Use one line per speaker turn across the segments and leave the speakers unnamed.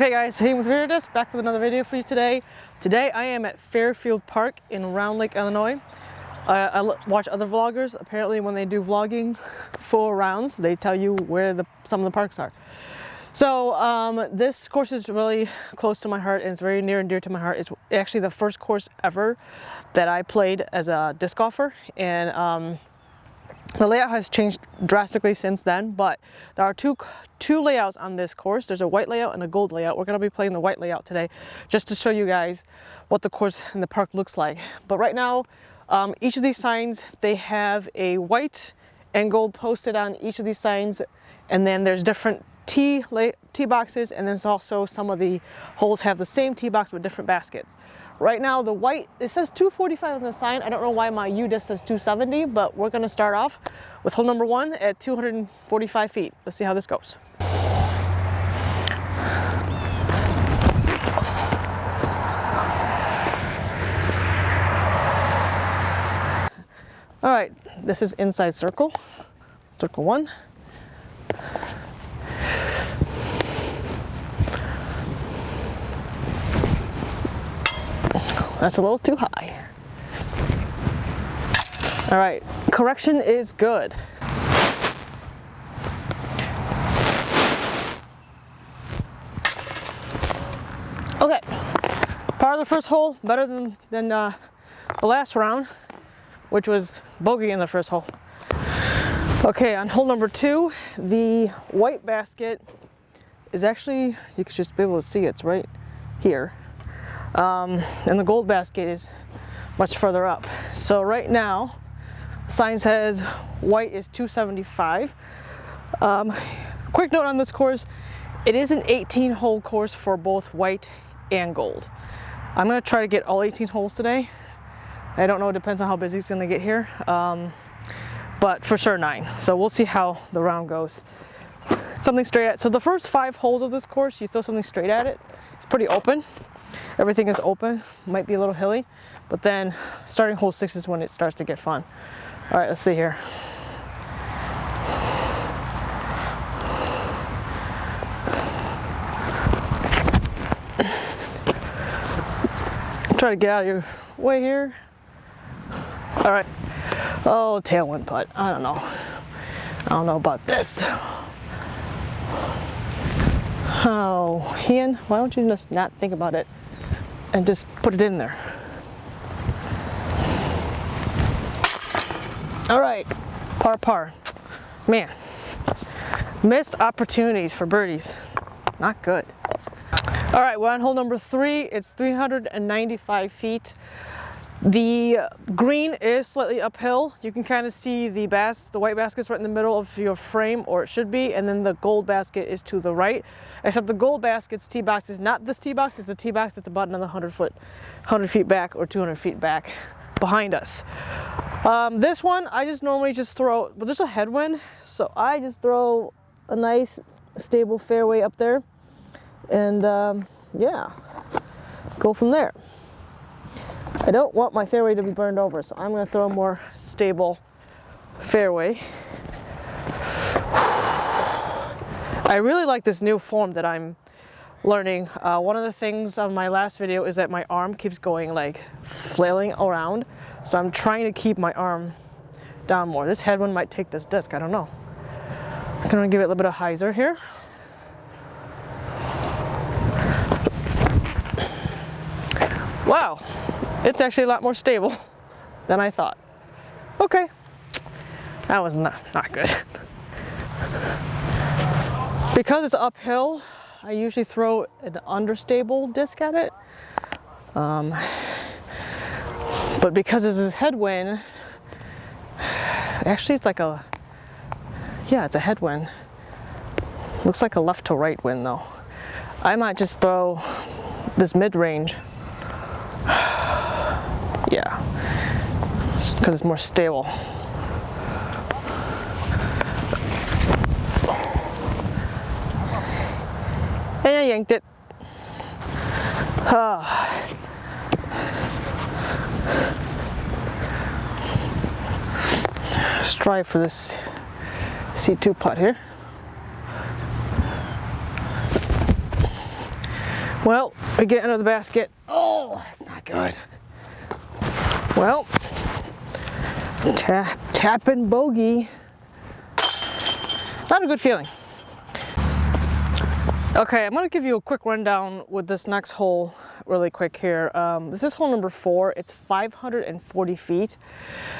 Okay guys, hey, with Weirdest, back with another video for you today. Today I am at Fairfield Park in Round Lake, Illinois. I watch other vloggers. Apparently when they do vlogging for rounds, they tell you where some of the parks are. So this course is really close to my heart and it's very near and dear to my heart. It's actually the first course ever that I played as a disc golfer, and the layout has changed drastically since then, but there are two layouts on this course. There's a white layout and a gold layout. We're going to be playing the white layout today just to show you guys what the course in the park looks like. But right now, each of these signs, they have a white and gold posted on each of these signs, and then there's different tee boxes, and there's also some of the holes have the same tee box with different baskets. Right now the white, it says 245 on the sign. I don't know why my U-disc says 270, but we're going to start off with hole number 1 at 245 feet. Let's see how this goes. All right, this is inside circle, circle 1. That's a little too high. All right, correction is good. Okay, part of the first hole, better than the last round, which was bogey in the first hole. Okay, on hole number 2, the white basket is actually, you could just be able to see it's right here. And the gold basket is much further up. So right now, the sign says white is 275. Quick note on this course, it is an 18-hole course for both white and gold. I'm going to try to get all 18 holes today. I don't know, it depends on how busy it's going to get here, but for sure 9. So we'll see how the round goes. Something straight at, so the first 5 holes of this course, you throw something straight at it. It's pretty open. Everything is open, might be a little hilly, but then starting hole 6 is when it starts to get fun. All right, let's see here. Try to get out of your way here. All right. Oh, tailwind putt. I don't know about this. Oh, Ian, why don't you just not think about it and just put it in there? All right, par. Man, missed opportunities for birdies. Not good. All right, we're on hole number 3. It's 395 feet. The green is slightly uphill. You can kind of see the white basket's right in the middle of your frame, or it should be, and then the gold basket is to the right. Except the gold basket's tee box is not this tee box, it's the tee box that's about another 100 feet back or 200 feet back behind us. This one, I just normally just throw, but there's a headwind, so I just throw a nice stable fairway up there, and yeah, go from there. I don't want my fairway to be burned over, so I'm going to throw a more stable fairway. I really like this new form that I'm learning. One of the things on my last video is that my arm keeps going like flailing around, so I'm trying to keep my arm down more. This headwind might take this disc, I don't know. I'm going to give it a little bit of hyzer here. Wow. It's actually a lot more stable than I thought. Okay, that was not good. Because it's uphill, I usually throw an understable disc at it. But because this is headwind, actually it's like it's a headwind. Looks like a left to right wind though. I might just throw this mid-range. Yeah, because it's more stable. And I yanked it. Strive for this C2 putt here. Well, we get under the basket. Oh, that's not good. Well, tap and bogey. Not a good feeling. Okay, I'm gonna give you a quick rundown with this next hole really quick here. This is hole number 4. It's 540 feet.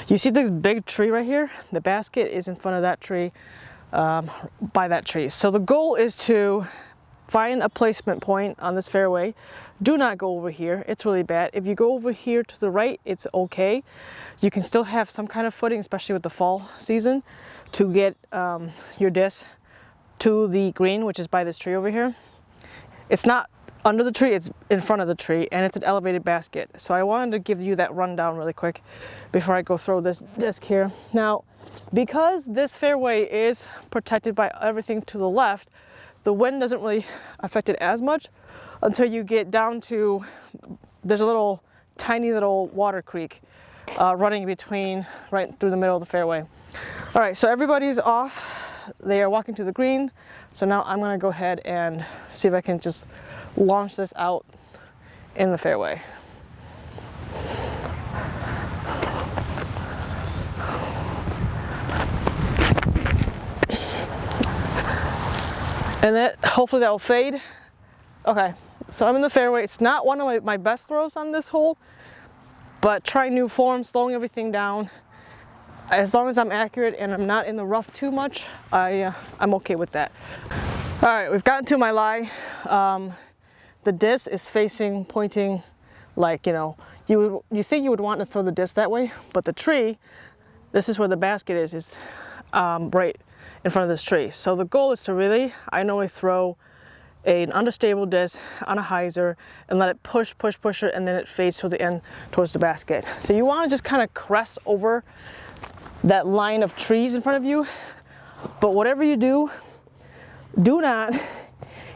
You see this big tree right here? The basket is in front of that tree, by that tree. So the goal is to find a placement point on this fairway. Do not go over here, it's really bad. If you go over here to the right, it's okay. You can still have some kind of footing, especially with the fall season, to get your disc to the green, which is by this tree over here. It's not under the tree, it's in front of the tree, and it's an elevated basket. So I wanted to give you that rundown really quick before I go throw this disc here. Now, because this fairway is protected by everything to the left, the wind doesn't really affect it as much until you get down to, there's a little tiny little water creek running between, right through the middle of the fairway. All right, so everybody's off. They are walking to the green. So now I'm gonna go ahead and see if I can just launch this out in the fairway. And that, hopefully that will fade. Okay, so I'm in the fairway. It's not one of my best throws on this hole, but trying new forms, slowing everything down. As long as I'm accurate and I'm not in the rough too much, I'm okay with that. All right, we've gotten to my lie. The disc is facing, pointing, like, you know, you think you would want to throw the disc that way, but the tree, this is where the basket is right in front of this tree. So the goal is to really, I normally throw an understable disc on a hyzer and let it push it, and then it fades to the end towards the basket. So you want to just kind of crest over that line of trees in front of you, but whatever you do, do not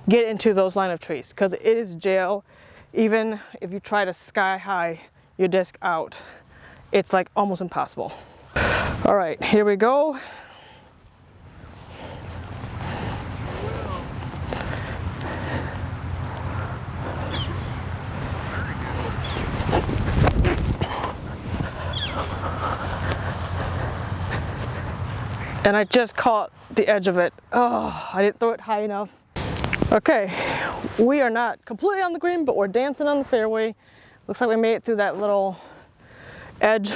get into those line of trees, because it is jail. Even if you try to sky high your disc out, it's like almost impossible. All right, here we go. And I just caught the edge of it. Oh, I didn't throw it high enough. Okay, we are not completely on the green, but we're dancing on the fairway. Looks like we made it through that little edge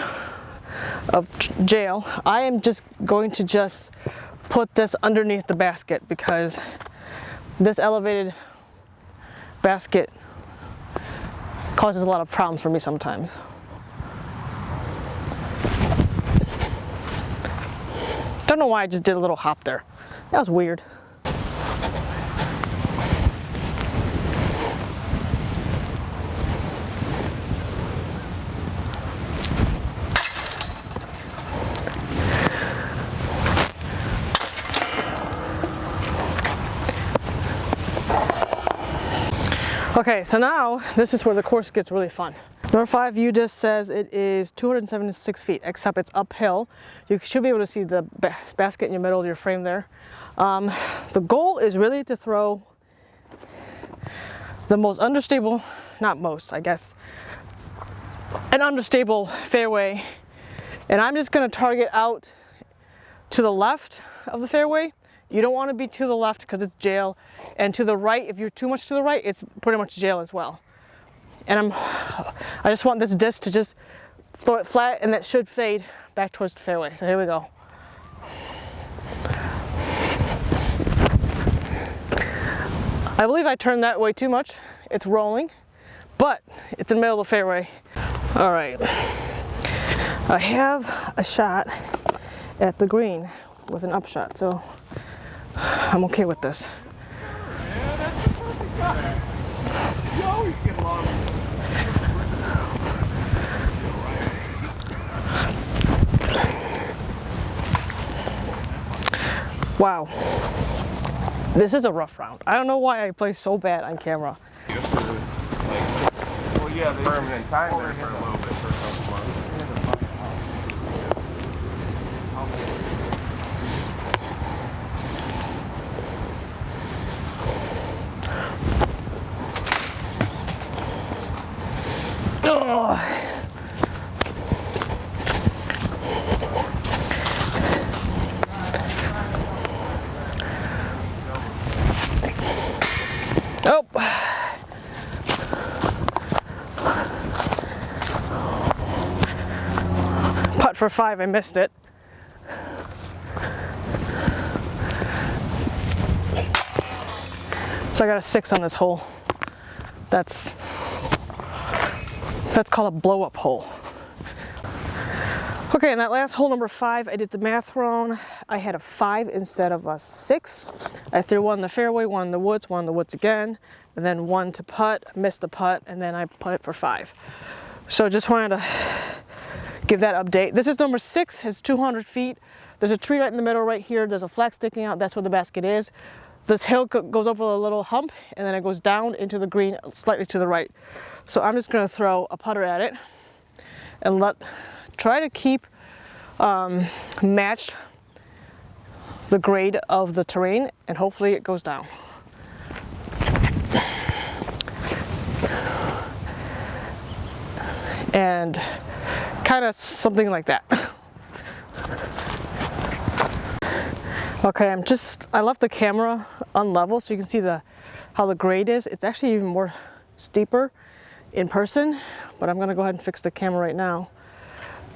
of jail. I am just going to put this underneath the basket, because this elevated basket causes a lot of problems for me sometimes. Don't know why I just did a little hop there. That was weird. Okay, so now this is where the course gets really fun. Number 5 UDisc says it is 276 feet, except it's uphill. You should be able to see the basket in the middle of your frame there. The goal is really to throw the most understable, not most, I guess, an understable fairway. And I'm just gonna target out to the left of the fairway. You don't want to be to the left because it's jail. And to the right, if you're too much to the right, it's pretty much jail as well. And I just want this disc to just throw it flat, and that should fade back towards the fairway. So here we go. I believe I turned that way too much. It's rolling, but it's in the middle of the fairway. All right. I have a shot at the green with an upshot, so I'm okay with this. Wow, this is a rough round. I don't know why I play so bad on camera.
Well, yeah, they permanent time there for a little bit for a couple months.
for 5, I missed it. So I got a 6 on this hole. That's called a blow-up hole. Okay, and that last hole, number 5, I did the math wrong. I had a 5 instead of a 6. I threw one in the fairway, one in the woods, one in the woods again, and then one to putt, missed the putt, and then I put it for 5. So just wanted to give that update. This is number 6, it's 200 feet. There's a tree right in the middle right here. There's a flag sticking out, that's where the basket is. This hill goes over a little hump, and then it goes down into the green slightly to the right. So I'm just gonna throw a putter at it and try to keep matched the grade of the terrain, and hopefully it goes down. And kind of something like that. Okay, I left the camera on level so you can see how the grade is. It's actually even more steeper in person, but I'm gonna go ahead and fix the camera right now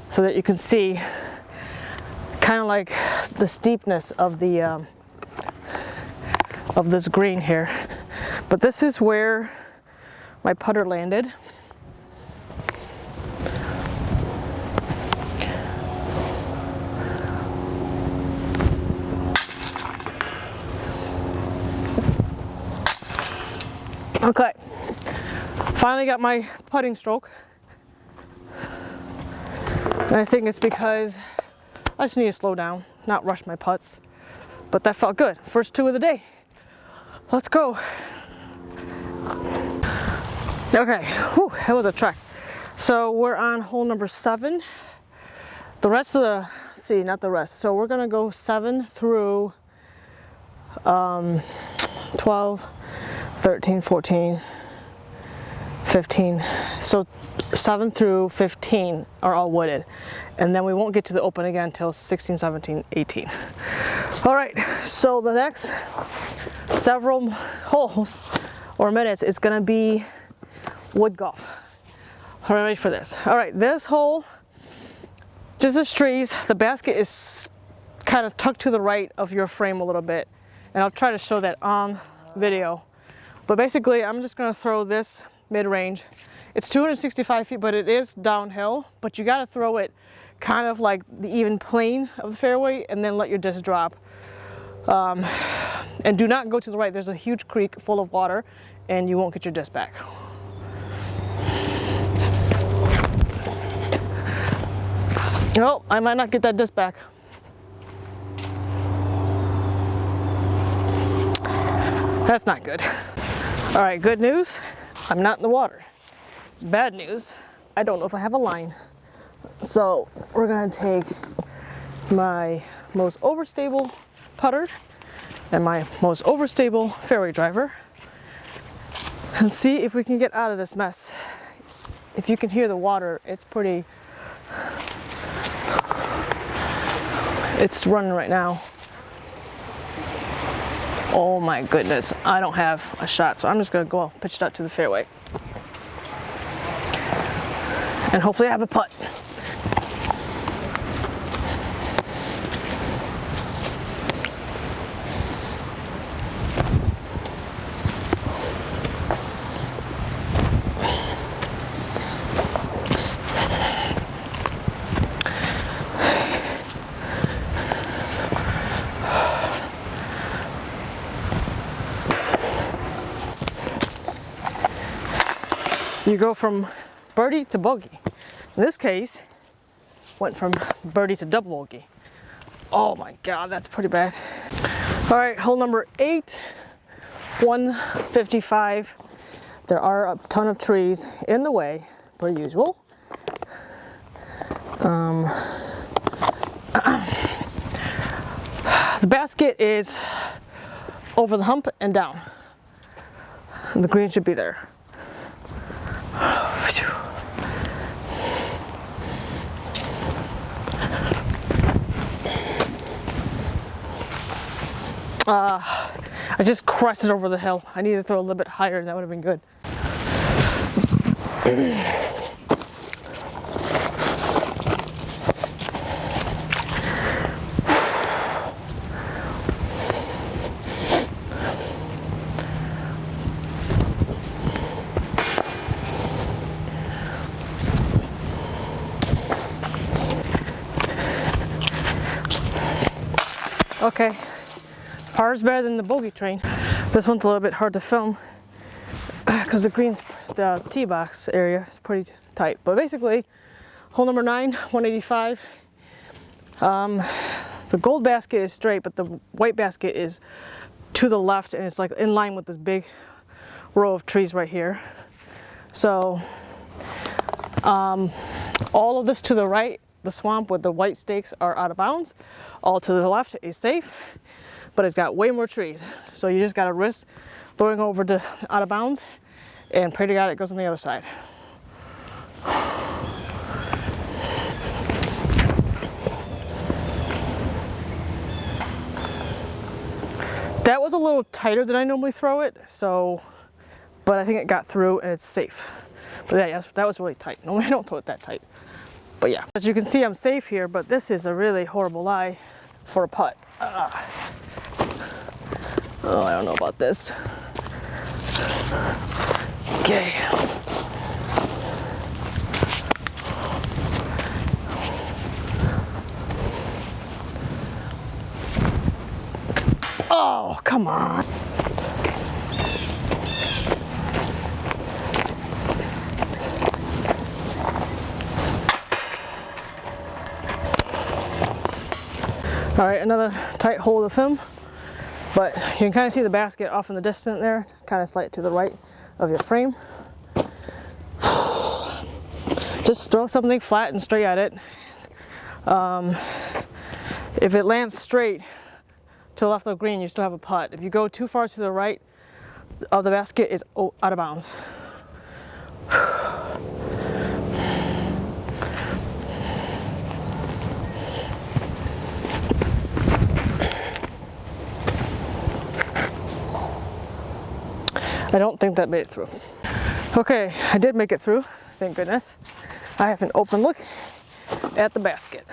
so that you can see kind of like the steepness of the of this green here. But this is where my putter landed. Okay, finally got my putting stroke. And I think it's because I just need to slow down, not rush my putts. But that felt good. First 2 of the day. Let's go. Okay, whew, that was a trek. So we're on hole number 7. The rest of not the rest. So we're gonna go 7 through 12, 13, 14, 15. So 7 through 15 are all wooded. And then we won't get to the open again until 16, 17, 18. All right, so the next several holes or minutes is gonna be wood golf. Are you ready for this? All right, this hole, just as trees, the basket is kind of tucked to the right of your frame a little bit. And I'll try to show that on video. But basically, I'm just gonna throw this mid-range. It's 265 feet, but it is downhill, but you gotta throw it kind of like the even plane of the fairway and then let your disc drop. And do not go to the right. There's a huge creek full of water and you won't get your disc back. Oh, I might not get that disc back. That's not good. All right, good news, I'm not in the water. Bad news, I don't know if I have a line. So we're gonna take my most overstable putter and my most overstable fairway driver and see if we can get out of this mess. If you can hear the water, it's running right now. Oh my goodness, I don't have a shot, so I'm just gonna go pitch it out to the fairway. And hopefully I have a putt. You go from birdie to bogey. In this case, went from birdie to double bogey. Oh my God, that's pretty bad. All right, hole number 8, 155. There are a ton of trees in the way, per usual. The basket is over the hump and down. And the green should be there. I just crushed it over the hill. I need to throw a little bit higher. That would have been good. Okay, par is better than the bogey train. This one's a little bit hard to film because the tee box area is pretty tight. But basically, hole number 9, 185. The gold basket is straight, but the white basket is to the left, and it's like in line with this big row of trees right here. So all of this to the right, the swamp with the white stakes, are out of bounds. All to the left is safe, but it's got way more trees. So you just gotta risk throwing over to out of bounds and pray to God it goes on the other side. That was a little tighter than I normally throw it, but I think it got through and it's safe. But yeah, that was really tight. Normally I don't throw it that tight. But yeah, as you can see, I'm safe here, but this is a really horrible lie for a putt. Oh, I don't know about this. Okay. Oh, come on. All right, another tight hole to film, but you can kind of see the basket off in the distance there, kind of slight to the right of your frame. Just throw something flat and straight at it. If it lands straight to the left of the green, you still have a putt. If you go too far to the right of the basket, it's out of bounds. I don't think that made it through. Okay, I did make it through, thank goodness. I have an open look at the basket.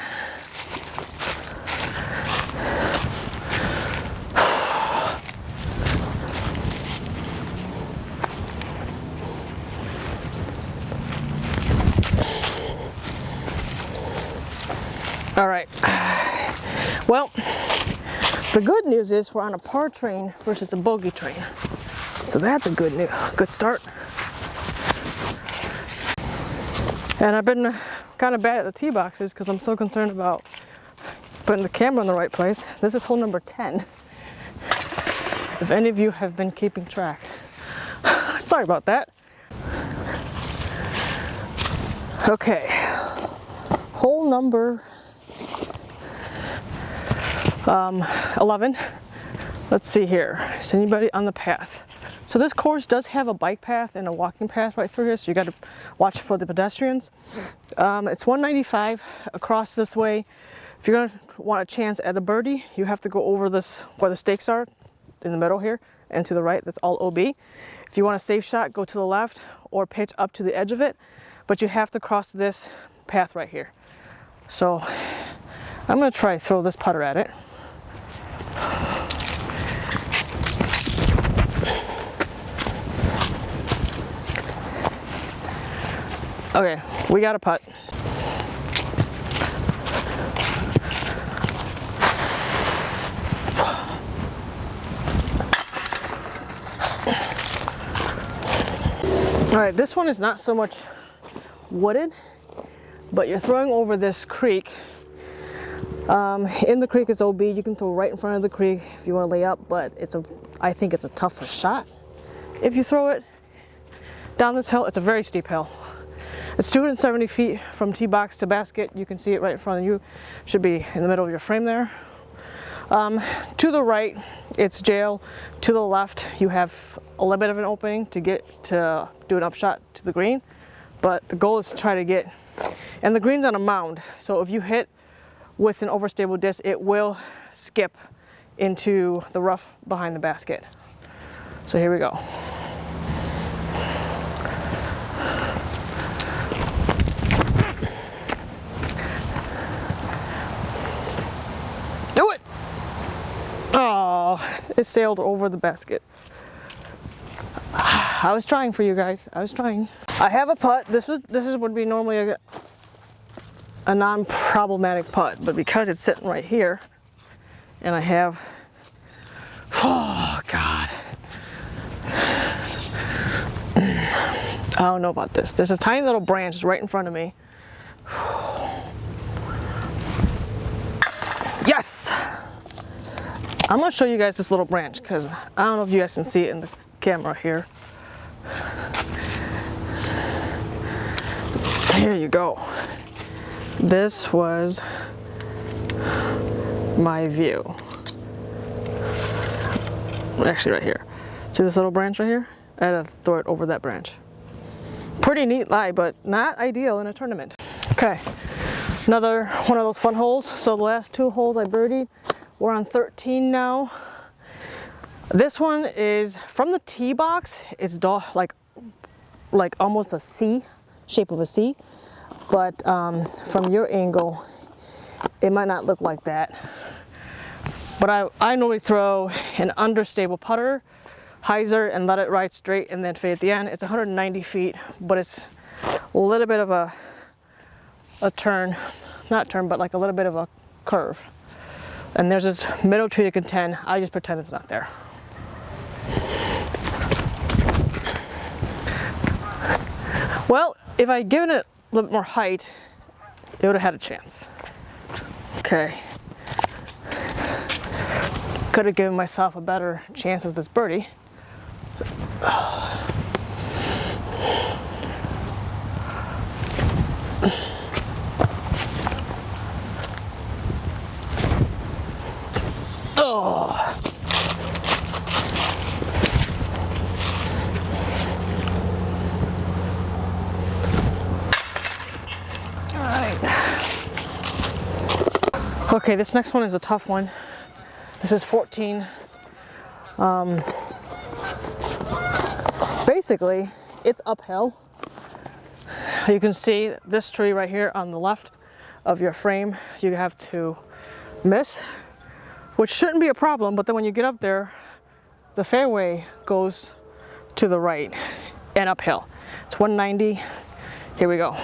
All right, well, the good news is we're on a par train versus a bogey train. So that's a good start. And I've been kind of bad at the tee boxes because I'm so concerned about putting the camera in the right place. This is hole number 10. If any of you have been keeping track. Sorry about that. Okay, hole number 11. Let's see here. Is anybody on the path? So this course does have a bike path and a walking path right through here, so you got to watch for the pedestrians. It's 195 across this way. If you're going to want a chance at a birdie, you have to go over this where the stakes are in the middle here, and to the right, that's all OB. If you want a safe shot, go to the left or pitch up to the edge of it, but you have to cross this path right here. So I'm going to try to throw this putter at it. Okay, we got a putt. All right, this one is not so much wooded, but you're throwing over this creek. In the creek is OB. You can throw right in front of the creek if you want to lay up, but I think it's a tougher shot. If you throw it down this hill, it's a very steep hill. It's 270 feet from tee box to basket. You can see it right in front of you. Should be in the middle of your frame there. To the right, it's jail. To the left, you have a little bit of an opening to get to do an upshot to the green. But the goal is to try to get, and the green's on a mound. So if you hit with an overstable disc, it will skip into the rough behind the basket. So here we go. Do it! Oh, it sailed over the basket. I was trying for you guys. I was trying. I have a putt. This would be normally a non-problematic putt, but because it's sitting right here, And I have, oh God. I don't know about this. There's a tiny little branch right in front of me. Yes! I'm gonna show you guys this little branch because I don't know if you guys can see it in the camera here. Here you go. This was my view. Actually right here. See this little branch right here? I had to throw it over that branch. Pretty neat lie, but not ideal in a tournament. Okay, another one of those fun holes. So the last 2 holes I birdied, we're on 13 now. This one is from the tee box. It's like almost a C, shape of a C, but from your angle, it might not look like that. But I normally throw an understable putter, hyzer, and let it ride straight and then fade at the end. It's 190 feet, but it's a little bit of a turn, not turn, but like a little bit of a curve. And there's this middle tree to contend. I just pretend it's not there. Well, if I'd given it a little bit more height, it would have had a chance. Okay. Could have given myself a better chance at this birdie. Oh. All right. Okay, this next one is a tough one. This is 14. Basically, it's uphill. You can see this tree right here on the left of your frame, you have to miss, which shouldn't be a problem, but then when you get up there, the fairway goes to the right and uphill. It's 190. Here we go.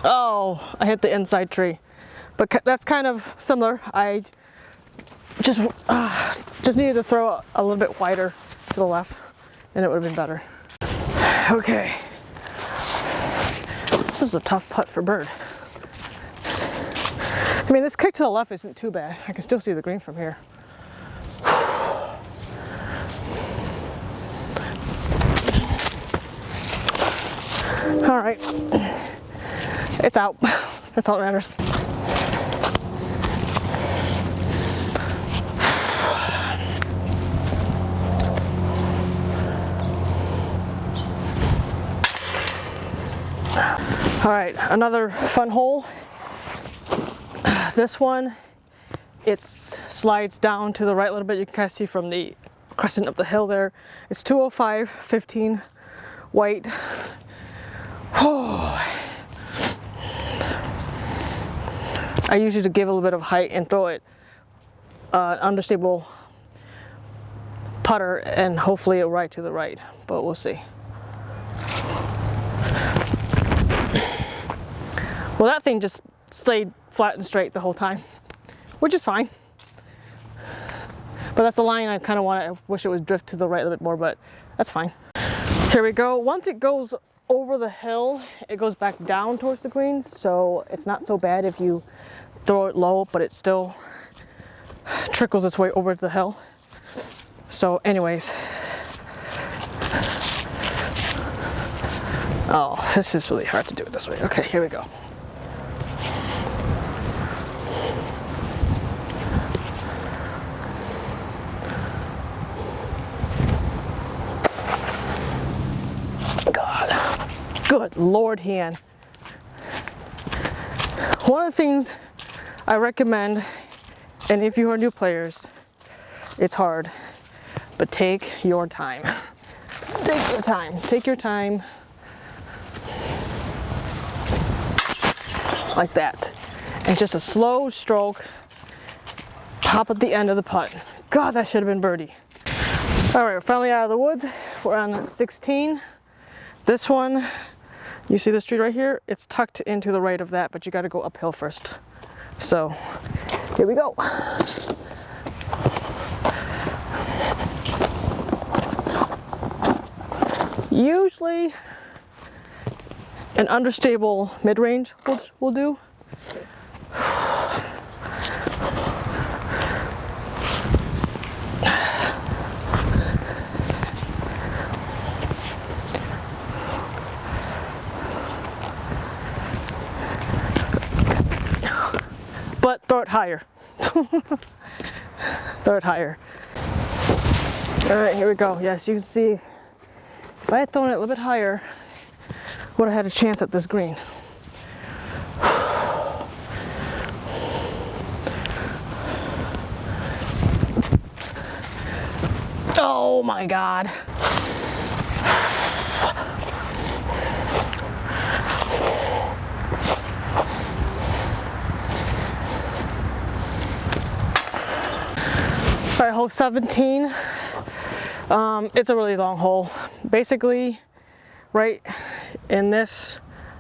Oh, I hit the inside tree, but that's kind of similar. I just needed to throw a little bit wider to the left and it would have been better. Okay, this is a tough putt for bird. I mean, this kick to the left isn't too bad. I can still see the green from here. All right. It's out. That's all that matters. All right, another fun hole. This one, it slides down to the right a little bit. You can kind of see from the crescent of the hill there. It's 205, 15 white. Oh. I usually give a little bit of height and throw it understable putter and hopefully it'll ride to the right, but we'll see. Well, that thing just stayed flat and straight the whole time, which is fine. But that's the line I kind of want. I wish it would drift to the right a little bit more, but that's fine. Here we go. Once it goes over the hill, it goes back down towards the greens, so it's not so bad if you throw it low, but it still trickles its way over the hill. So anyways, oh, this is really hard to do it this way. Okay, here we go. God, good Lord, hand. One of the things I recommend, and if you are new players, it's hard, but take your time. Take your time. Take your time. Like that. And just a slow stroke, pop at the end of the putt. God, that should have been birdie. All right, we're finally out of the woods. We're on 16. This one, you see this tree right here? It's tucked into the right of that, but you got to go uphill first. So here we go. Usually an understable mid-range will do. But throw it higher. Throw it higher. All right, here we go. Yes, you can see if I had thrown it a little bit higher, would have had a chance at this green. Oh my God. All right, hole 17. It's a really long hole. Basically, right in this,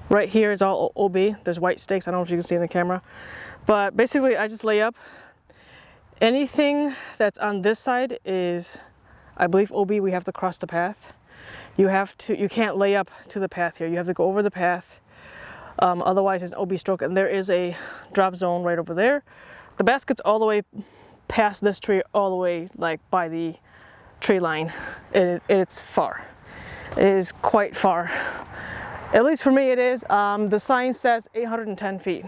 right here is all OB. There's white stakes. I don't know if you can see in the camera. But basically, I just lay up. Anything that's on this side is, I believe, OB. We have to cross the path. You can't lay up to the path here. You have to go over the path. Otherwise, it's OB stroke. And there is a drop zone right over there. The basket's all the way past this tree, all the way like by the tree line. It's far. It is quite far. At least for me it is. The sign says 810 feet.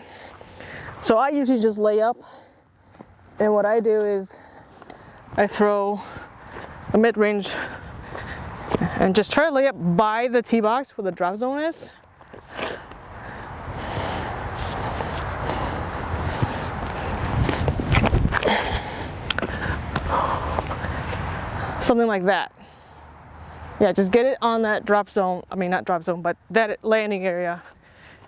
So I usually just lay up, and what I do is I throw a mid-range and just try to lay up by the tee box where the drop zone is. Something like that. Yeah, just get it on that drop zone. I mean, not drop zone, but that landing area,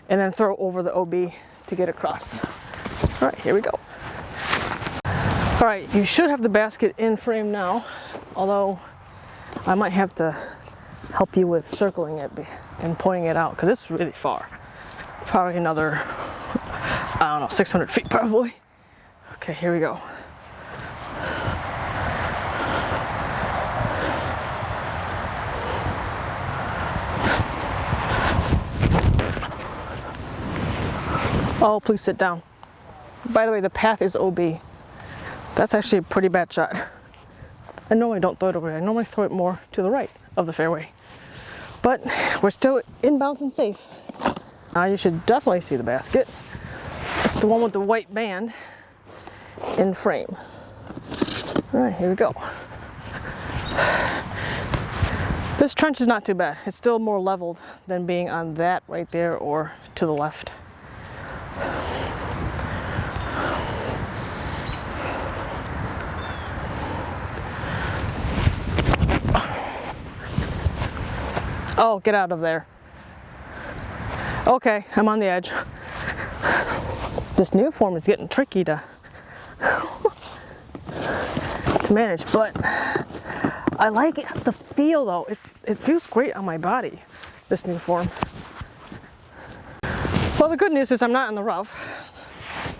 and then throw over the OB to get across. All right, here we go. All right, you should have the basket in frame now, although I might have to help you with circling it and pointing it out because it's really far. Probably another, I don't know, 600 feet probably. Okay, here we go. Oh, please sit down. By the way, the path is OB. That's actually a pretty bad shot. I normally don't throw it over here. I normally throw it more to the right of the fairway. But we're still inbounds and safe. Now you should definitely see the basket. It's the one with the white band in frame. All right, here we go. This trench is not too bad. It's still more leveled than being on that right there or to the left. Oh, get out of there. Okay, I'm on the edge. This new form is getting tricky to manage, but I like it, the feel though. It feels great on my body, this new form. Well, the good news is I'm not in the rough.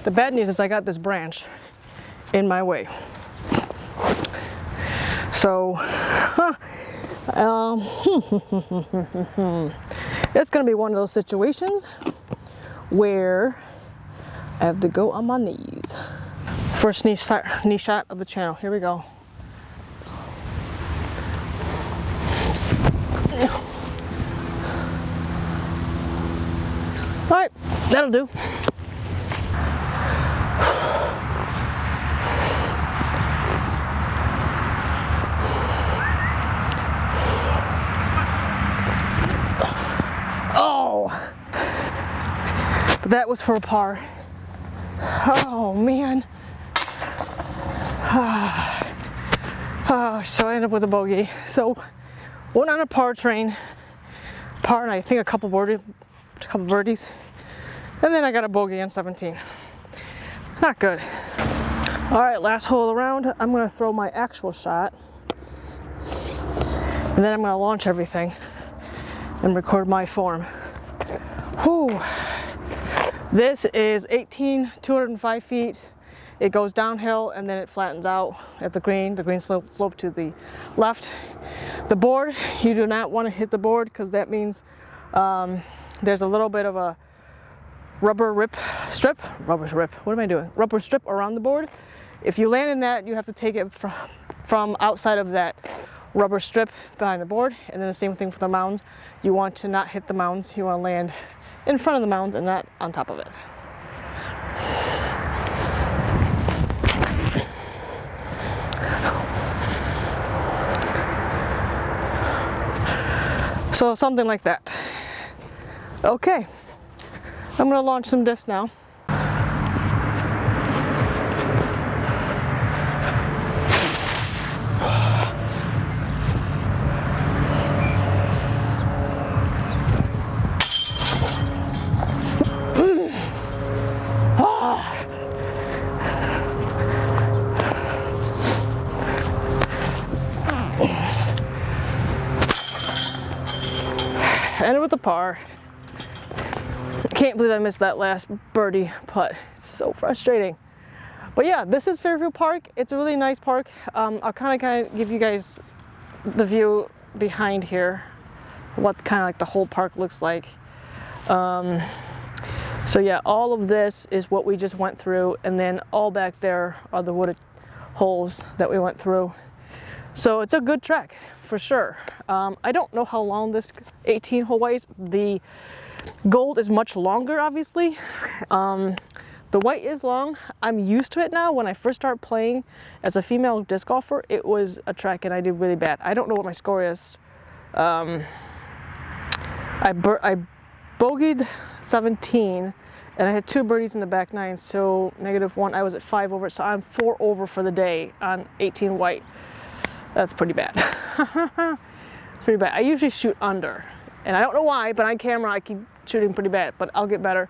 The bad news is I got this branch in my way. So, it's gonna be one of those situations where I have to go on my knees. First knee shot of the channel. Here we go. All right, that'll do. Oh, but that was for a par. Oh man. So I ended up with a bogey. So went on a par train, par, and I think a couple birdies, and then I got a bogey on 17. Not good. All right, last hole around. I'm gonna throw my actual shot, and then I'm gonna launch everything. and record my form. Whew. This is 205 feet. It goes downhill and then it flattens out at the green slope to the left. The board, you do not want to hit the board because that means there's a little bit of a rubber strip around the board. If you land in that, you have to take it from outside of that rubber strip behind the board. And then the same thing for the mounds. You want to not hit the mounds. You want to land in front of the mounds and not on top of it. So something like that. Okay, I'm gonna launch some discs now. Ended with a par. Can't believe I missed that last birdie putt. It's so frustrating. But yeah, this is Fairfield Park. It's a really nice park. I'll kind of give you guys the view behind here, what kind of like the whole park looks like. So yeah, all of this is what we just went through, and then all back there are the wooded holes that we went through. So it's a good track for sure. I don't know how long this 18-hole is. The gold is much longer, obviously. The white is long. I'm used to it now. When I first started playing as a female disc golfer, it was a track and I did really bad. I don't know what my score is. I bogeyed 17 and I had 2 birdies in the back 9, so -1. I was at 5 over, so I'm 4 over for the day on 18 white. That's pretty bad. It's pretty bad. I usually shoot under, and I don't know why, but on camera I keep shooting pretty bad, but I'll get better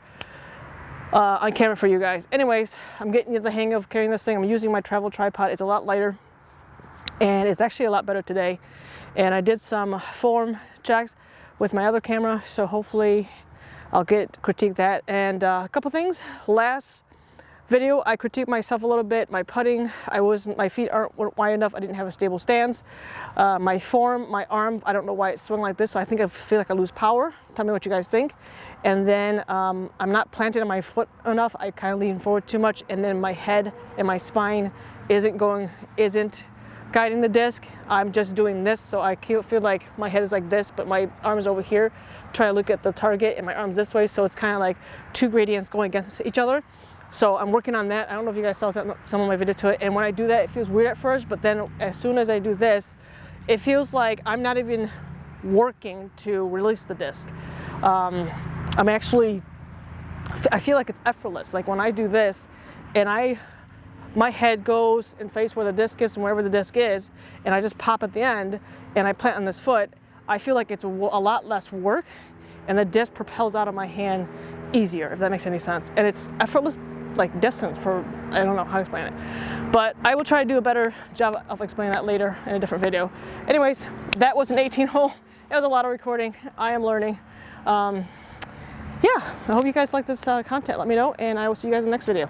on camera for you guys. Anyways, I'm getting the hang of carrying this thing. I'm using my travel tripod. It's a lot lighter, and it's actually a lot better today. And I did some form checks with my other camera, so hopefully I'll critique that. And a couple things. Last video, I critiqued myself a little bit. My putting, my feet weren't wide enough. I didn't have a stable stance. My form, my arm, I don't know why it swung like this, so I think I feel like I lose power. Tell me what you guys think. And then I'm not planted on my foot enough. I kind of lean forward too much, and then my head and my spine isn't guiding the disc. I'm just doing this, so I feel like my head is like this, but my arm is over here, trying to look at the target, and my arm's this way, so it's kind of like 2 gradients going against each other. So I'm working on that. I don't know if you guys saw some of my video to it, and when I do that, it feels weird at first, but then as soon as I do this, it feels like I'm not even working to release the disc. I feel like it's effortless. Like when I do this, and my head goes and face where the disc is and wherever the disc is, and I just pop at the end, and I plant on this foot, I feel like it's a lot less work, and the disc propels out of my hand easier, if that makes any sense. And it's effortless, like distance for, I don't know how to explain it, but I will try to do a better job of explaining that later in a different video. Anyways, that was an 18-hole. It was a lot of recording. I am learning. Yeah, I hope you guys like this content. Let me know, and I will see you guys in the next video.